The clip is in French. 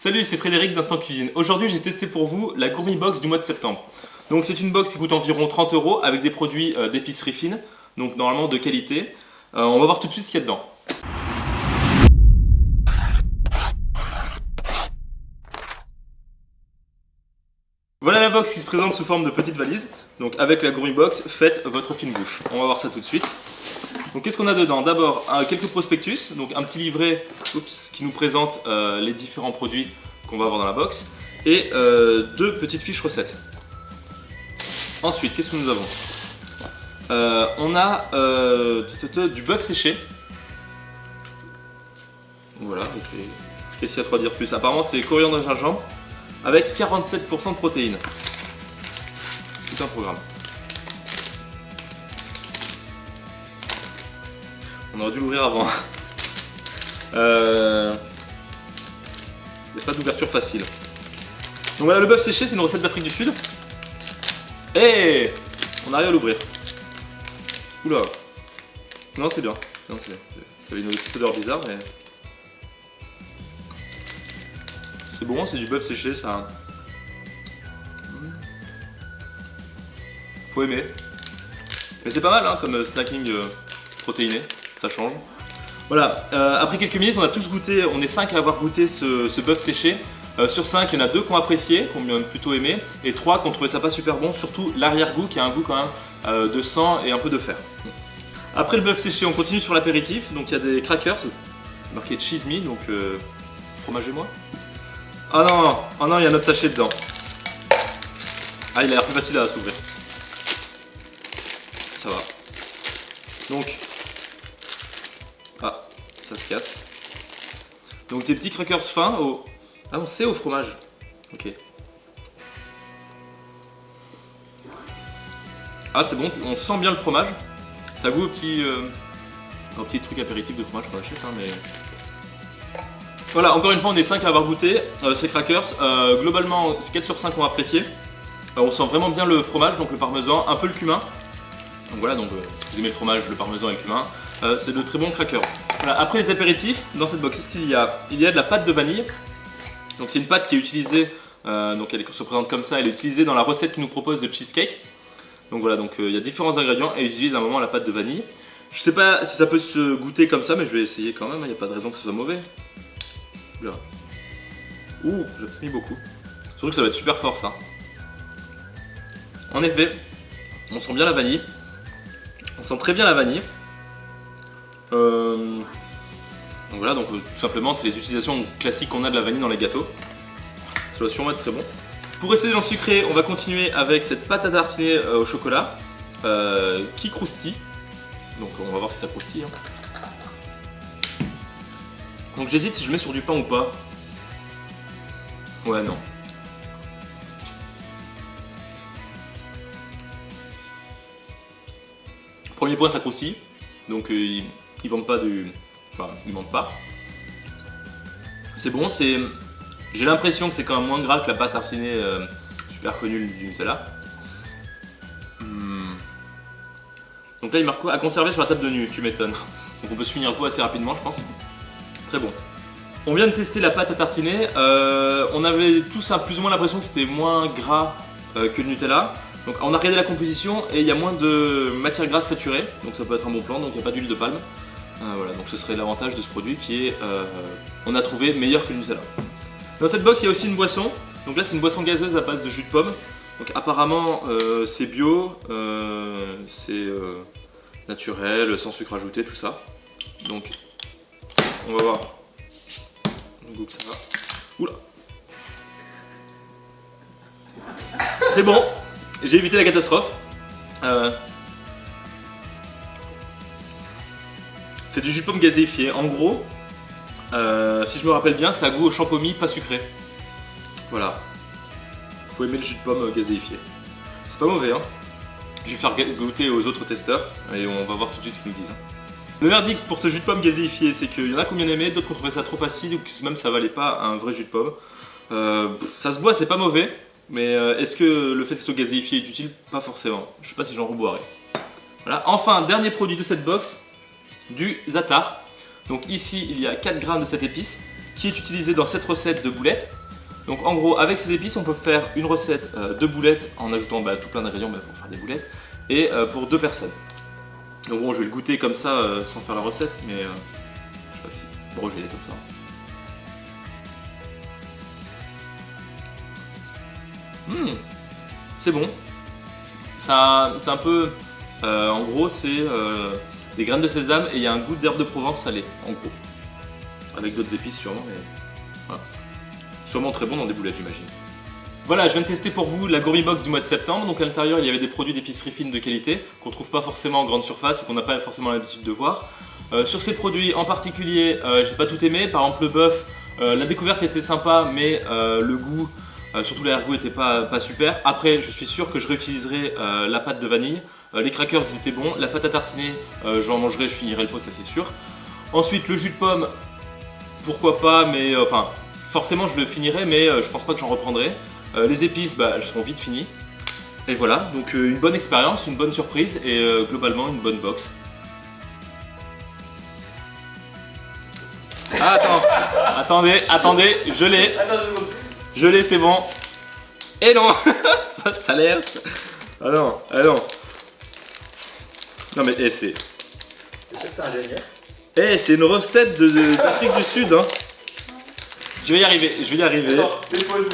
Salut, c'est Frédéric d'Instant Cuisine. Aujourd'hui, j'ai testé pour vous la Gourmi Box du mois de septembre. Donc c'est une box qui coûte environ 30 € avec des produits d'épicerie fine, donc normalement de qualité. On va voir tout de suite ce qu'il y a dedans. Voilà la box qui se présente sous forme de petite valise. Donc avec la Gourmi Box, faites votre fine bouche. On va voir ça tout de suite. Donc qu'est-ce qu'on a dedans? D'abord quelques prospectus, donc un petit livret qui nous présente les différents produits qu'on va avoir dans la box et deux petites fiches recettes. Ensuite, qu'est-ce que nous avons? On a du bœuf séché. Voilà, qu'est-ce qu'il y a à dire plus? Apparemment c'est coriandre et gingembre avec 47% de protéines. Tout un programme. On aurait dû l'ouvrir avant. Il n'y a pas d'ouverture facile. Donc voilà, le bœuf séché, c'est une recette d'Afrique du Sud. Et on arrive à l'ouvrir. Oula. Non, c'est bien. Non, ça avait une petite odeur bizarre, mais c'est bon, c'est du bœuf séché, ça. Faut aimer. Mais c'est pas mal hein, comme snacking protéiné. Ça change. Voilà, après quelques minutes, on a tous goûté, on est 5 à avoir goûté ce bœuf séché. Sur 5, il y en a 2 qui ont apprécié, qui ont plutôt aimé, et 3 qui ont trouvé ça pas super bon, surtout l'arrière-goût qui a un goût quand même de sang et un peu de fer. Après le bœuf séché, on continue sur l'apéritif, donc il y a des crackers, marqué Cheese Me, donc fromage et moi. Ah non, oh non, il y a notre sachet dedans. Ah, il a l'air plus facile à s'ouvrir. Ça va. Donc, ah, ça se casse. Donc des petits crackers fins au... Ah non, c'est au fromage. Ok. Ah c'est bon, on sent bien le fromage. Ça goûte au petit truc apéritif de fromage qu'on achète, hein, mais... Voilà, encore une fois, on est 5 à avoir goûté ces crackers. Globalement, 4 sur 5 ont apprécié. On sent vraiment bien le fromage, donc le parmesan, un peu le cumin. Donc voilà, donc si vous aimez le fromage, le parmesan et le cumin, c'est de très bons crackers. Voilà, après les apéritifs, dans cette box, qu'est-ce qu'il y a? Il y a de la pâte de vanille. Donc c'est une pâte qui est utilisée, donc elle se présente comme ça, elle est utilisée dans la recette qui nous propose de cheesecake. Donc voilà, donc il y a différents ingrédients et ils utilisent à un moment la pâte de vanille. Je sais pas si ça peut se goûter comme ça, mais je vais essayer quand même, il n'y a pas de raison que ce soit mauvais. Là. Ouh, j'ai mis beaucoup. Surtout que ça va être super fort ça. En effet, on sent bien la vanille. On sent très bien la vanille. Donc voilà, donc tout simplement c'est les utilisations classiques qu'on a de la vanille dans les gâteaux. Ça doit sûrement être très bon. Pour essayer dans le sucré, on va continuer avec cette pâte à tartiner au chocolat qui croustille. Donc on va voir si ça croustille. Hein. Donc j'hésite si je mets sur du pain ou pas. Ouais, non. Premier point, ça croustille. Donc ils vendent pas du... Enfin, ils mentent pas. C'est bon, c'est... J'ai l'impression que c'est quand même moins gras que la pâte tartinée super connue du Nutella. Donc là, il marque quoi? À conserver sur la table de nuit, tu m'étonnes. Donc on peut se finir le pot assez rapidement, je pense. Très bon. On vient de tester la pâte à tartiner. On avait tous plus ou moins l'impression que c'était moins gras que le Nutella. Donc on a regardé la composition et il y a moins de matière grasse saturée. Donc ça peut être un bon plan, donc il n'y a pas d'huile de palme. Voilà, donc ce serait l'avantage de ce produit qui est, on a trouvé meilleur que le Nutella. Dans cette box, il y a aussi une boisson. Donc là, c'est une boisson gazeuse à base de jus de pomme. Donc apparemment, c'est bio, c'est naturel, sans sucre ajouté, tout ça. Donc, on va voir. Le goût que ça va. Oula. C'est bon. J'ai évité la catastrophe. C'est du jus de pomme gazéifié. En gros, si je me rappelle bien, ça a goût au champomis pas sucré. Voilà. Faut aimer le jus de pomme gazéifié. C'est pas mauvais, hein. Je vais faire goûter aux autres testeurs et on va voir tout de suite ce qu'ils me disent. Le verdict pour ce jus de pomme gazéifié, c'est qu'il y en a qui ont bien aimé, d'autres qui ont trouvé ça trop facile ou que même ça valait pas un vrai jus de pomme. Ça se boit, c'est pas mauvais, mais est-ce que le fait que ce soit gazéifié est utile? Pas forcément. Je sais pas si j'en reboirai. Voilà. Enfin, dernier produit de cette box, du za'atar. Donc ici, il y a 4 grammes de cette épice. qui est utilisé dans cette recette de boulettes. Donc en gros, avec ces épices, on peut faire une recette de boulettes en ajoutant tout plein d'ingrédients pour faire des boulettes, et pour 2 personnes. Donc bon, je vais le goûter comme ça, sans faire la recette, mais je sais pas si... Bon, je vais y aller comme ça. C'est bon. Ça, c'est un peu... en gros, c'est des graines de sésame et il y a un goût d'herbe de Provence salée, en gros. Avec d'autres épices sûrement, mais... Voilà. Sûrement très bon dans des boulettes, j'imagine. Voilà, je viens de tester pour vous la Gourmet Box du mois de septembre. Donc à l'intérieur, il y avait des produits d'épicerie fine de qualité qu'on trouve pas forcément en grande surface ou qu'on n'a pas forcément l'habitude de voir. Sur ces produits en particulier, j'ai pas tout aimé. Par exemple, le bœuf, la découverte était sympa, mais le goût, surtout l'argot, était pas super. Après, je suis sûr que je réutiliserai la pâte de vanille. Les crackers, ils étaient bons. La pâte à tartiner, j'en mangerai, je finirai le pot, ça c'est sûr. Ensuite, le jus de pomme, pourquoi pas, mais enfin, forcément je le finirai, mais je pense pas que j'en reprendrai. Les épices, elles seront vite finies. Et voilà, donc une bonne expérience, une bonne surprise et globalement une bonne box. Ah, attendez, je l'ai. Je l'ai, c'est bon. Et non. Ça a l'air. Ah non. Non mais c'est... c'est une recette d'Afrique du Sud, hein. Je vais y arriver. Attends, dépose.